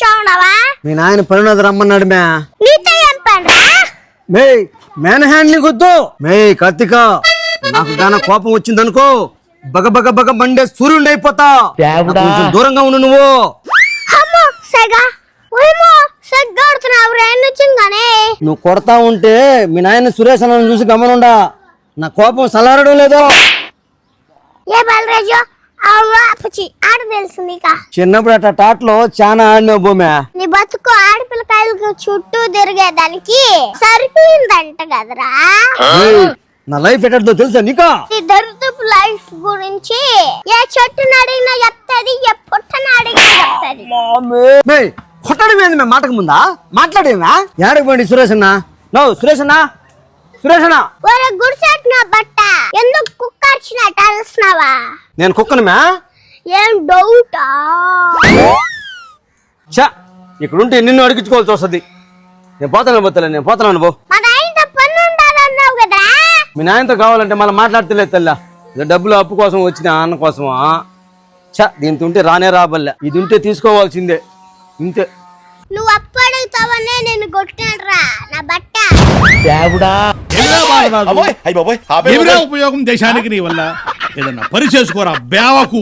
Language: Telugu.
కూర్చోన్నావా? మీ నాయన పనున్నది రమ్మన్నాడు మే. నీతో ఏం పనిరా? మే మేన హ్యాండ్ ని గుద్దు. మే కార్తిక, నాకు గాన కోపం వచ్చిందనుకో బగ బగ బగ మండే సూర్యుడు అయిపోతా. కొంచెం దూరంగా ఉండు నువ్వు. అమ్మో సెగా ఓయమ్మో సెగ్గొడుతున్నావు రే నిజంగానే. నువ్వు కొడతా ఉంటే మీ నాయన సురేష్ అన్న చూసి గమనుండా. నా కోపం సలారడం లేదో. ఏ బలరాజు అవ్వచి ఆడ తెలుసు నీకా? చిన్నప్పుడు అట్ట టాట్లో చాలా ఆడినావు భూమి. నీ బతుకు ఆడపిల్లకాయలకు చుట్టూ తిరిగేదానికి సరిపోయిందంట కదరా. నా లైఫ్ ఎట్టో తెలుసా నీకా? నీ దరిద్రపు లైఫ్ గురించి ఏ చెట్టుని అడిగినా చెప్తాది, ఏ పుట్టని అడిగినా చెప్తాది. కొట్టడం ఏంది మేము మాటకు ముందా? మాట్లాడేమా? ఏడకు పోండి సురేష్ అన్న. నో సురేష్ అన్న, సురేష్ అన్న. ఒరే గుడిసెట్ నా బట్ట ఎందుకు కుక్కర్చినట్టు అరుస్తున్నావా? నేను కుక్కనమే. ఏం డౌటా? చా ఇక్కడుంటే నిన్ను అడిగించుకోవాల్సి వస్తుంది. నేను పోతాను పో. మా నాయనతో పని ఉండాలన్నావు కదరా. మీ నాయనతో కావాలంటే మళ్ళీ మాట్లాడతలేదు తెల్లా. డబ్బులు అప్పు కోసం వచ్చిన అన్న కోసమా? చా దీంతో ఉంటే రానే రాబల్లే. ఇది ఉంటే తీసుకోవాల్సిందే ఇంతే. నువ్వు అప్పడుగుతావనే నేను కొట్టాడురా నా బట్ట. ఉపయోగం దేశానికి నీ వల్ల ఏదన్నా పని చేసుకోరా బేవకు.